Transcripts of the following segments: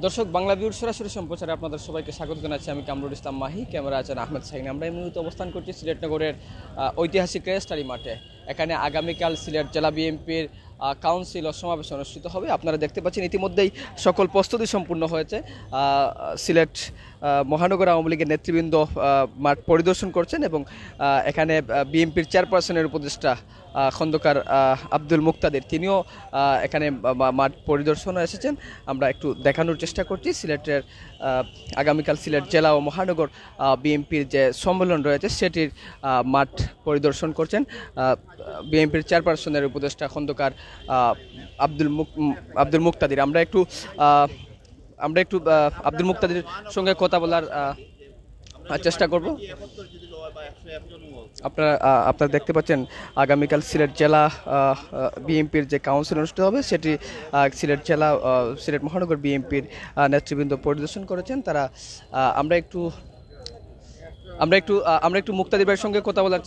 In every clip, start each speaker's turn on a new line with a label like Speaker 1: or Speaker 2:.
Speaker 1: দর্শক বাংলা ভিউর সরাসরি সম্প্রচারে আপনাদের সবাইকে স্বাগত জানাচ্ছি। আমি কামরুল ইসলাম মাহি, ক্যামেরা আছেন আহমেদ শাহিন। আমরা এই মুহূর্তে অবস্থান করছি সিলেট নগরের ঐতিহাসিক রেজিস্ট্রারি মাঠে। এখানে আগামীকাল সিলেট জেলা বিএনপির কাউন্সিল ও সমাবেশ অনুষ্ঠিত হবে। আপনারা দেখতে পাচ্ছেন ইতিমধ্যেই সকল প্রস্তুতি সম্পূর্ণ হয়েছে। সিলেট মহানগর আওয়ামী লীগের নেতৃবৃন্দ মাঠ পরিদর্শন করছেন এবং এখানে বিএনপির চেয়ারপারসনের উপদেষ্টা খন্দকার আব্দুল মুক্তাদির তিনিও এখানে মাঠ পরিদর্শনে এসেছেন। আমরা একটু দেখানোর চেষ্টা করছি সিলেটের আগামীকাল সিলেট জেলা ও মহানগর বিএনপির যে সম্মেলন রয়েছে সেটির মাঠ পরিদর্শন করছেন বিএনপির চেয়ারপারসনের উপদেষ্টা খন্দকার আব্দুল মুক্তাদির। আমরা একটু আব্দুল মুক্তাদির সঙ্গে কথা বলার চেষ্টা করব। আপনারা দেখতে পাচ্ছেন আগামীকাল সিলেট জেলা বিএনপির যে কাউন্সিল অনুষ্ঠিত হবে সেটি সিলেট জেলা সিলেট মহানগর বিএনপির নেতৃবৃন্দ পরিদর্শন করেছেন। তারা আমরা একটু মুক্তাদির ভাইয়ের সঙ্গে কথা বলার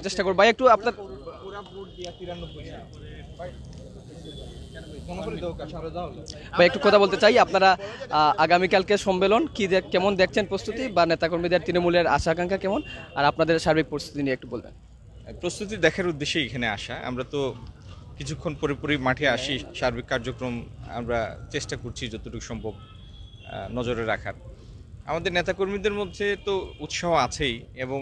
Speaker 1: চেষ্টা করব। ভাই একটু আপনার ভাই একটু কথা বলতে চাই। আপনারা আগামীকালকে সম্মেলন কেমন দেখছেন প্রস্তুতি, বা নেতাকর্মীদের তৃণমূলের আশা আকাঙ্ক্ষা কেমন, আর আপনাদের সার্বিক প্রস্তুতি নিয়ে একটু বলবেন।
Speaker 2: প্রস্তুতি দেখার উদ্দেশ্যে এখানে আসা। আমরা তো কিছুক্ষণ পরে মাঠে আসি, সার্বিক কার্যক্রম আমরা চেষ্টা করছি যতটুকু সম্ভব নজরে রাখার। আমাদের নেতাকর্মীদের মধ্যে তো উৎসাহ আছেই, এবং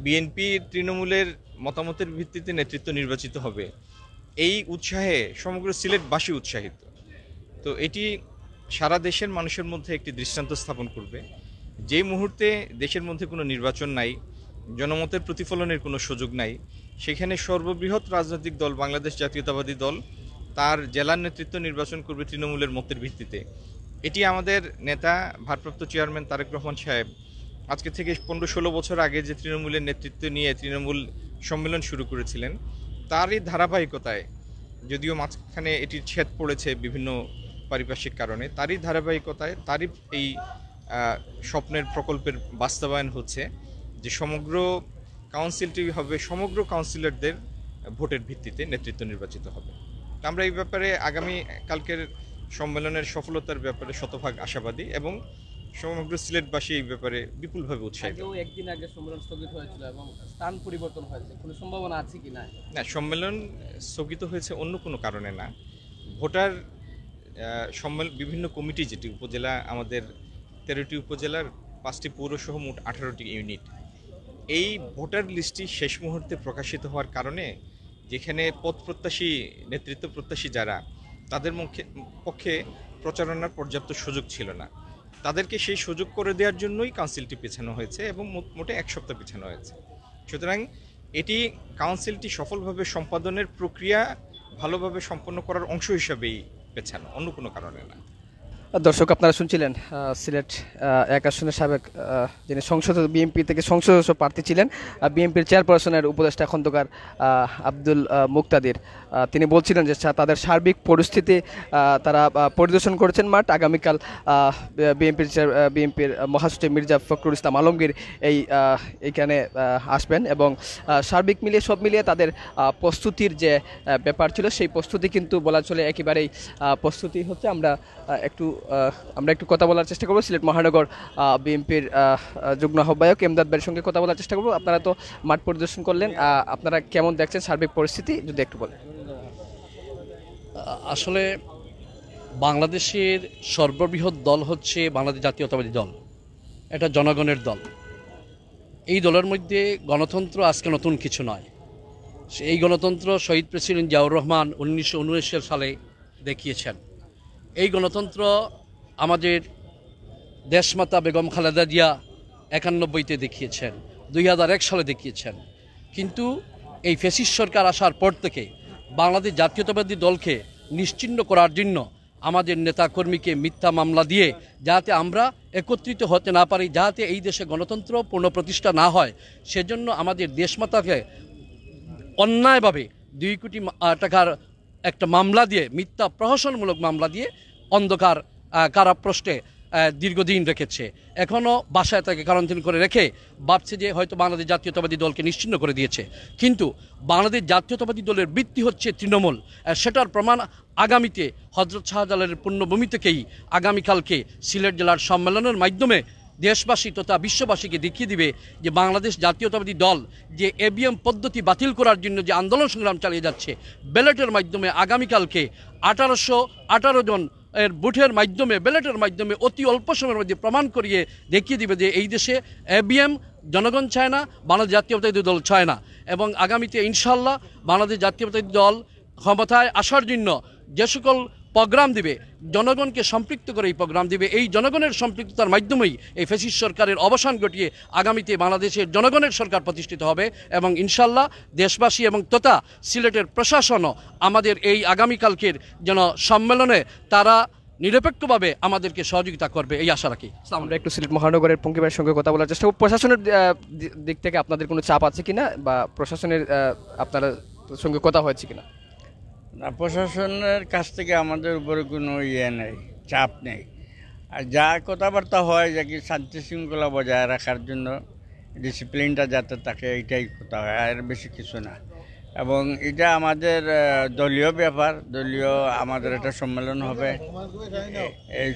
Speaker 2: বিএনপি তৃণমূলের মতামতের ভিত্তিতে নেতৃত্ব নির্বাচিত হবে এই উৎসাহে সমগ্র সিলেটবাসী উৎসাহিত। তো এটি সারা দেশের মানুষের মধ্যে একটি দৃষ্টান্ত স্থাপন করবে। যে মুহূর্তে দেশের মধ্যে কোনো নির্বাচন নাই, জনমতের প্রতিফলনের কোনো সুযোগ নাই, সেখানে সর্ববৃহৎ রাজনৈতিক দল বাংলাদেশ জাতীয়তাবাদী দল তার জেলার নেতৃত্ব নির্বাচন করবে তৃণমূলের মতের ভিত্তিতে। এটি আমাদের নেতা ভারপ্রাপ্ত চেয়ারম্যান তারেক রহমান সাহেব আজকে থেকে 15-16 বছর আগে যে তৃণমূলের নেতৃত্ব নিয়ে তৃণমূল সম্মেলন শুরু করেছিলেন, তারই ধারাবাহিকতায়, যদিও মাঝখানে এটির ছেদ পড়েছে বিভিন্ন পারিপার্শ্বিক কারণে, তারই ধারাবাহিকতায় তারই এই স্বপ্নের প্রকল্পের বাস্তবায়ন হচ্ছে যে সমগ্র কাউন্সিলটি হবে সমগ্র কাউন্সিলরদের ভোটের ভিত্তিতে নেতৃত্ব নির্বাচিত হবে। আমরা এই ব্যাপারে আগামী কালকের সম্মেলনের সফলতার ব্যাপারে শতভাগ আশাবাদী, এবং সমগ্র সিলেটবাসী এই ব্যাপারে বিপুলভাবে উৎসাহিত।
Speaker 1: একদিন আগে সম্মেলন স্থগিত হয়েছিল এবং স্থান পরিবর্তন হয়েছে, কোনো সম্ভাবনা আছে কি না?
Speaker 2: না, সম্মেলন স্থগিত হয়েছে অন্য কোনো কারণে না। ভোটার বিভিন্ন কমিটি, যেটি উপজেলা, আমাদের 13টি উপজেলার 5টি পৌরসহ মোট 18টি ইউনিট, এই ভোটার লিস্টটি শেষ মুহূর্তে প্রকাশিত হওয়ার কারণে যেখানে পদ প্রত্যাশী, নেতৃত্ব প্রত্যাশী যারা, তাদের পক্ষে প্রচারণার পর্যাপ্ত সুযোগ ছিল না। তাদেরকে সেই সুযোগ করে দেওয়ার জন্যই কাউন্সিলটি পেছানো হয়েছে, এবং মোটে 1 সপ্তাহ পেছানো হয়েছে। সুতরাং এটি কাউন্সিলটি সফলভাবে সম্পাদনের প্রক্রিয়া ভালোভাবে সম্পন্ন করার অংশ হিসাবেই পেছানো, অন্য কোনো কারণে না।
Speaker 1: দর্শক, আপনারা শুনছিলেন সিলেট 1 আসনের সাবেক যিনি সংসদ বিএনপি থেকে সংসদ সদস্য প্রার্থী ছিলেন, বিএনপির চেয়ারপারসনের উপদেষ্টা খন্দকার আব্দুল মুক্তাদির। তিনি বলছিলেন যে তাদের সার্বিক পরিস্থিতি তারা পরিদর্শন করেছেন মাঠ। আগামীকাল বিএনপির মহাসচিব মির্জা ফখরুল ইসলাম আলমগীর এইখানে আসবেন, এবং সার্বিক সব মিলিয়ে তাদের প্রস্তুতির যে ব্যাপার ছিল সেই প্রস্তুতি কিন্তু বলা চলে একেবারেই প্রস্তুতি হচ্ছে। আমরা একটু কথা বলার চেষ্টা করবো সিলেট মহানগর বিএনপির যুগ্ম আহ্বায়ক এমদাদ ভাইয়ের সঙ্গে কথা বলার চেষ্টা করবো। আপনারা তো মাঠ পরিদর্শন করলেন, আপনারা কেমন দেখছেন সার্বিক পরিস্থিতি, যদি একটু বলেন।
Speaker 3: আসলে বাংলাদেশের সর্ববৃহৎ দল হচ্ছে বাংলাদেশ জাতীয়তাবাদী দল, এটা জনগণের দল। এই দলের মধ্যে গণতন্ত্র আজকে নতুন কিছু নয়। এই গণতন্ত্র শহীদ প্রেসিডেন্ট জিয়াউর রহমান 1919 সালে দেখিয়েছেন। এই গণতন্ত্র আমাদের দেশমাতা বেগম খালেদা জিয়া 91-তে দেখিয়েছেন, 2001 সালে দেখিয়েছেন। কিন্তু এই ফ্যাসিস্ট সরকার আসার পর থেকে বাংলাদেশ জাতীয়তাবাদী দলকে নিশ্চিহ্ন করার জন্য আমাদের নেতাকর্মীকে মিথ্যা মামলা দিয়ে যাতে আমরা একত্রিত হতে না পারি, যাতে এই দেশে গণতন্ত্র পুনঃপ্রতিষ্ঠা না হয়, সেজন্য আমাদের দেশমাতাকে অন্যায়ভাবে 2 কোটি টাকার একটা মামলা দিয়ে, মিথ্যা প্রহসনমূলক মামলা দিয়ে অন্ধকার কারাপ্রষ্টে দীর্ঘদিন রেখেছে, এখনও বাসায় তাকে কারান্তিন করে রেখে ভাবছে যে হয়তো বাংলাদেশ জাতীয়তাবাদী দলকে নিশ্চিহ্ন করে দিয়েছে। কিন্তু বাংলাদেশ জাতীয়তাবাদী দলের ভিত্তি হচ্ছে তৃণমূল। সেটার প্রমাণ আগামীতে হযরত শাহজালালের পুণ্যভূমি থেকেই আগামীকালকে সিলেট জেলার সম্মেলনের মাধ্যমে দেশবাসী তথা বিশ্ববাসীকে দেখিয়ে দিবে যে বাংলাদেশ জাতীয়তাবাদী দল যে এবিএম পদ্ধতি বাতিল করার জন্য যে আন্দোলন সংগ্রাম চালিয়ে যাচ্ছে, ব্যালটের মাধ্যমে আগামীকালকে 1818 জন এর বুথের মাধ্যমে, ব্যালটের মাধ্যমে অতি অল্প সময়ের মধ্যে প্রমাণ করিয়ে দেখিয়ে দিবে যে এই দেশে এবিএম জনগণ চায় না, বাংলাদেশ জাতীয়তাবাদী দল চায় না। এবং আগামীতে ইনশাল্লাহ বাংলাদেশ জাতীয়তাবাদী দল ক্ষমতায় আসার জন্য যে সকল প্রোগ্রাম দিবে, জনগণকে সম্পৃক্ত করে এই প্রোগ্রাম দিবে, এই জনগণের সম্পৃক্ততার মাধ্যমেই এই ফ্যাসিস্ট সরকারের অবসান ঘটিয়ে আগামীতে বাংলাদেশের জনগণের সরকার প্রতিষ্ঠিত হবে। এবং ইনশাল্লাহ দেশবাসী এবং তথা সিলেটের প্রশাসনও আমাদের এই আগামীকালকের যেন সম্মেলনে তারা নিরপেক্ষভাবে আমাদেরকে সহযোগিতা করবে এই আশা রাখি।
Speaker 1: আমরা একটু সিলেট মহানগরের পঙ্কি ভাইয়ের সঙ্গে কথা বলার চেষ্টা করব। প্রশাসনের দিক থেকে আপনাদের কোনো চাপ আছে কিনা, বা প্রশাসনের আপনার সঙ্গে কথা হয়েছে কিনা?
Speaker 4: না, প্রশাসনের কাছ থেকে আমাদের উপরে কোনো নেই, চাপ নেই। আর যা কথাবার্তা হয় যে কি শান্তি শৃঙ্খলা বজায় রাখার জন্য ডিসিপ্লিনটা যাতে থাকে, এইটাই কথা হয়, আর বেশি কিছু না। এবং এটা আমাদের দলীয় ব্যাপার, দলীয় আমাদের একটা সম্মেলন হবে। এই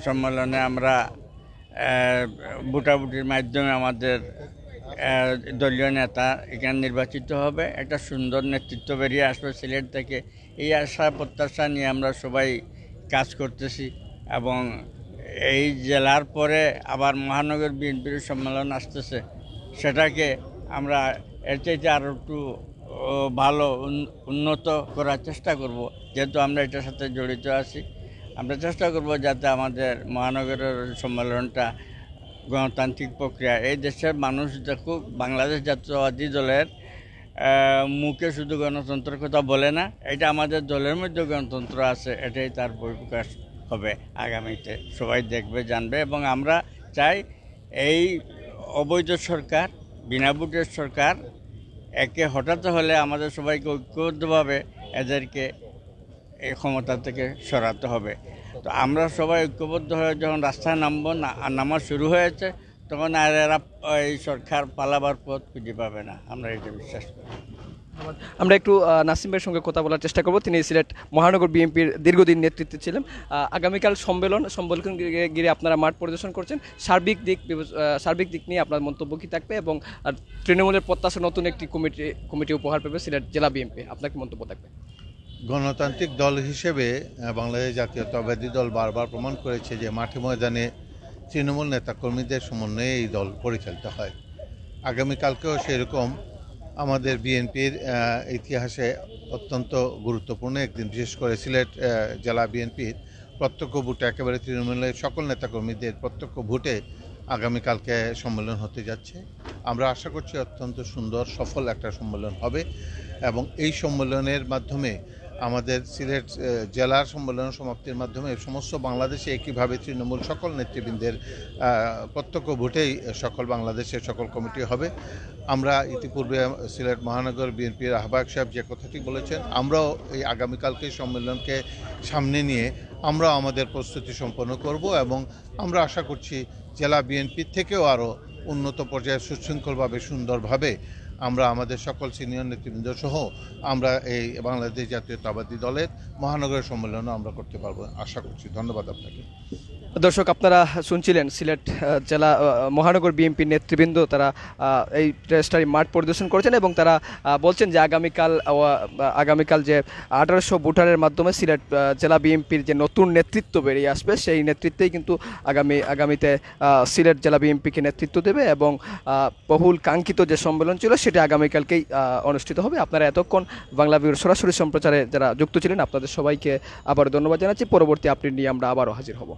Speaker 4: সম্মেলনে আমরা ভোটাভুটির মাধ্যমে আমাদের দলীয় নেতা এখানে নির্বাচিত হবে, একটা সুন্দর নেতৃত্ব বেরিয়ে আসবে সিলেট থেকে। এই আশা প্রত্যাশা নিয়ে আমরা সবাই কাজ করতেছি। এবং এই জেলার পরে আবার মহানগর বিএনপির সম্মেলন আসতেছে, সেটাকে আমরা এর চাইতে আরও একটু ভালো উন্নত করার চেষ্টা করব। যেহেতু আমরা এটার সাথে জড়িত আছি, আমরা চেষ্টা করব যাতে আমাদের মহানগরের সম্মেলনটা গণতান্ত্রিক প্রক্রিয়া, এই দেশের মানুষ দেখুক বাংলাদেশ জাতীয়তাবাদী দলের মুখে শুধু গণতন্ত্রের কথা বলে না, এটা আমাদের দলের মধ্যে গণতন্ত্র আছে, এটাই তার বহিঃপ্রকাশ হবে আগামীতে। সবাই দেখবে, জানবে। এবং আমরা চাই এই অবৈধ সরকার, বিনা ভোটের সরকার একে হটাতে হলে আমাদের সবাইকে ঐক্যবদ্ধভাবে এদেরকে এই ক্ষমতা থেকে সরাতে হবে। তো আমরা সবাই ঐক্যবদ্ধ হয়ে যখন রাস্তায় নামবো, নামা শুরু হয়েছে, তখন আর এরা এই সরকার পালাবার পথ খুঁজে পাবে না, আমরা এটা বিশ্বাস করি।
Speaker 1: আমরা একটু নাসিম ভাইয়ের সঙ্গে কথা বলার চেষ্টা করব। তিনি সিলেট মহানগর বিএনপির দীর্ঘদিন নেতৃত্বে ছিলেন। আগামীকাল সম্মেলন ঘিরে আপনারা মাঠ পরিদর্শন করছেন, সার্বিক দিক নিয়ে আপনার মন্তব্য কী থাকবে, এবং তৃণমূলের প্রত্যাশা নতুন একটি কমিটি উপহার পাবে সিলেট জেলা বিএনপি, আপনার কি মন্তব্য থাকবে?
Speaker 5: গণতান্ত্রিক দল হিসেবে বাংলাদেশ জাতীয়তাবাদী দল বারবার প্রমাণ করেছে যে মাঠে ময়দানে তৃণমূল নেতাকর্মীদের সমন্বয়ে এই দল পরিচালিত হয়। আগামীকালকেও সেরকম আমাদের বিএনপির ইতিহাসে অত্যন্ত গুরুত্বপূর্ণ একদিন, বিশেষ করে সিলেট জেলা বিএনপির প্রত্যক্ষ ভোটে একেবারে তৃণমূলের সকল নেতাকর্মীদের প্রত্যক্ষ ভোটে আগামীকালকে সম্মেলন হতে যাচ্ছে। আমরা আশা করছি অত্যন্ত সুন্দর সফল একটা সম্মেলন হবে, এবং এই সম্মেলনের মাধ্যমে আমাদের সিলেট জেলার সম্মেলন সমাপ্তির মাধ্যমে সমস্ত বাংলাদেশে একইভাবে তৃণমূল সকল নেতৃবৃন্দের প্রত্যক্ষ ভোটেই সকল বাংলাদেশের সকল কমিটি হবে। আমরা ইতিপূর্বে সিলেট মহানগর বিএনপির আহ্বায়ক সাহেব যে কথাটি বলেছেন, আমরাও এই আগামীকালকে সম্মেলনকে সামনে নিয়ে আমরাও আমাদের প্রস্তুতি সম্পন্ন করব, এবং আমরা আশা করছি জেলা বিএনপির থেকেও আরও উন্নত পর্যায়ে সুশৃঙ্খলভাবে সুন্দরভাবে আমরা আমাদের সকল সিনিয়র নেতৃবৃন্দ সহ আমরা এই বাংলাদেশ জাতীয়তাবাদী দলের মহানগরের সম্মেলনও আমরা করতে পারবো আশা করছি। ধন্যবাদ আপনাকে।
Speaker 1: দর্শক, আপনারা শুনছিলেন সিলেট জেলা মহানগর বিএনপির নেতৃবৃন্দ, তারা এই রেজিস্ট্রারি মাঠ পরিদর্শন করেছেন, এবং তারা বলছেন যে আগামীকাল যে 1800 ভোটারের মাধ্যমে সিলেট জেলা বিএনপির যে নতুন নেতৃত্ব বেরিয়ে আসবে, সেই নেতৃত্বেই কিন্তু আগামীতে সিলেট জেলা বিএনপিকে নেতৃত্ব দেবে, এবং বহুল কাঙ্ক্ষিত যে সম্মেলন ছিল সেটা আগামীকালকেই অনুষ্ঠিত হবে। আপনারা এতক্ষণ বাংলা ভিউর সরাসরি সম্প্রচারে যারা যুক্ত ছিলেন, আপনাদের সবাইকে আবার ধন্যবাদ জানাচ্ছি। পরবর্তী আপডেট নিয়ে আমরা আবারও হাজির হব।